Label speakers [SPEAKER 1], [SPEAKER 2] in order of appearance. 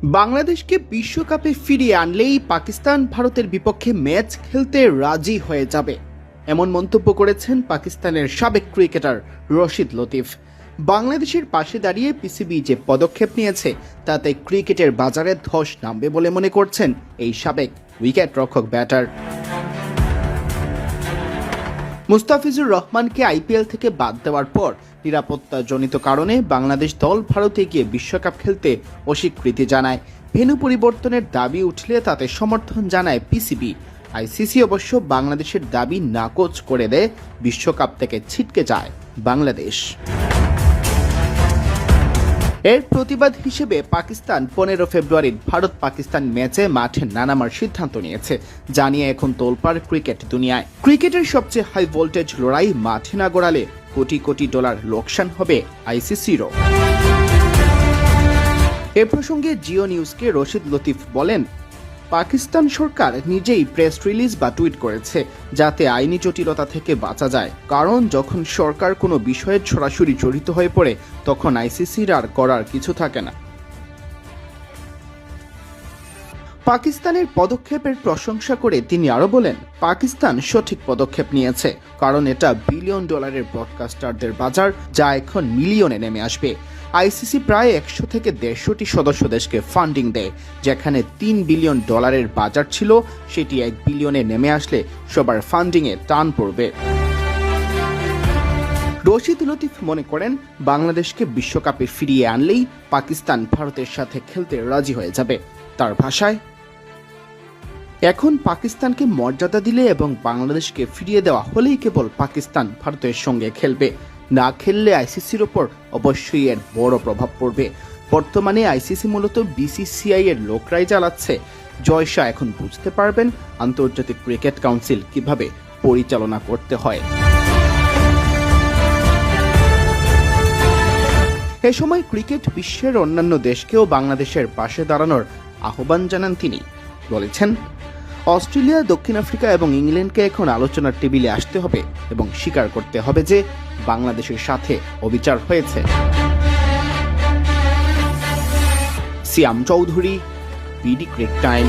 [SPEAKER 1] বাংলাদেশকে বিশ্বকাপে ফিরিয়ে আনলেই পাকিস্তান ভারতের বিপক্ষে ম্যাচ খেলতে রাজি হয়ে যাবে, এমন মন্তব্য করেছেন পাকিস্তানের সাবেক ক্রিকেটার রশিদ লতিফ। বাংলাদেশের পাশে দাঁড়িয়ে পিসিবি যে পদক্ষেপ নিয়েছে তাতে ক্রিকেটের বাজারে ধস নামবে বলে মনে করছেন এই সাবেক উইকেট রক্ষক ব্যাটার। মুস্তাফিজুর রহমানকে আইপিএল থেকে বাদ দেওয়ার পর নিরাপত্তাজনিত কারণে বাংলাদেশ দল ভারতে গিয়ে বিশ্বকাপ খেলতে অস্বীকৃতি জানায়। ভেন্যু পরিবর্তনের দাবি উঠলে তাতে সমর্থন জানায় পিসিবি। আইসিসি অবশ্য বাংলাদেশের দাবি নাকচ করে দেয়, বিশ্বকাপ থেকে ছিটকে যায় বাংলাদেশ। এর প্রতিবাদ হিসেবে পাকিস্তান 15 ফেব্রুয়ারির ভারত পাকিস্তান ম্যাচে মাঠে না নামার সিদ্ধান্ত নিয়েছে, জানিয়ে এখন তোলপাড় ক্রিকেট দুনিয়ায়। ক্রিকেটের সবচেয়ে হাই ভোল্টেজ লড়াই মাঠে না গড়ালে কোটি কোটি ডলার লোকসান হবে আইসিসিরও। এ প্রসঙ্গে জিও নিউজকে রশিদ লতিফ বলেন, পাকিস্তান সরকার নিজেই প্রেস রিলিজ বা টুইট করেছে যাতে আইনি জটিলতা থেকে বাঁচা যায়, কারণ যখন সরকার কোনো বিষয়ে সরাসরি জড়িত হয়ে পড়ে তখন আইসিসির আর করার কিছু থাকে না। পাকিস্তানের পদক্ষেপের প্রশংসা করে তিনি আরো বলেন, পাকিস্তান সঠিক পদক্ষেপ নিয়েছে, কারণ এটা বিলিয়ন ডলারের ব্রডকাস্টারদের বাজার, যা এখন মিলিয়নে নেমে আসবে। আইসিসি প্রায় 100 থেকে 150টি সদস্য দেশকে ফান্ডিং দেয়, যেখানে 3 বিলিয়ন ডলারের বাজার ছিল সেটি 1 বিলিয়নে নেমে আসলে সবার ফান্ডিংয়ে টান পড়বে। রশিদ লতিফ মনে করেন, বাংলাদেশকে বিশ্বকাপে ফিরিয়ে আনলেই পাকিস্তান ভারতের সাথে খেলতে রাজি হয়ে যাবে। তার ভাষায়, এখন পাকিস্তানকে মর্যাদা দিলে এবং বাংলাদেশকে ফিরিয়ে দেওয়া হলেই কেবল পাকিস্তান ভারতের সঙ্গে খেলবে, না খেললে আইসিসির ওপর অবশ্যই এর বড় প্রভাব পড়বে। বর্তমানে আইসিসি মূলত বিসিসিআই এর লোকরাই চালাচ্ছে। জয় শাহ এখন বুঝতে পারবেন আন্তর্জাতিক ক্রিকেট কাউন্সিল কিভাবে পরিচালনা করতে হয়। এ সময় ক্রিকেট বিশ্বের অন্যান্য দেশকেও বাংলাদেশের পাশে দাঁড়ানোর আহ্বান জানান তিনি। বলেছেন, অস্ট্রেলিয়া, দক্ষিণ আফ্রিকা এবং ইংল্যান্ডকে এখন আলোচনার টেবিলে আসতে হবে এবং স্বীকার করতে হবে যে বাংলাদেশের সাথে অবিচার হয়েছে। সিয়াম চৌধুরী, বিডি ক্রিক টাইম।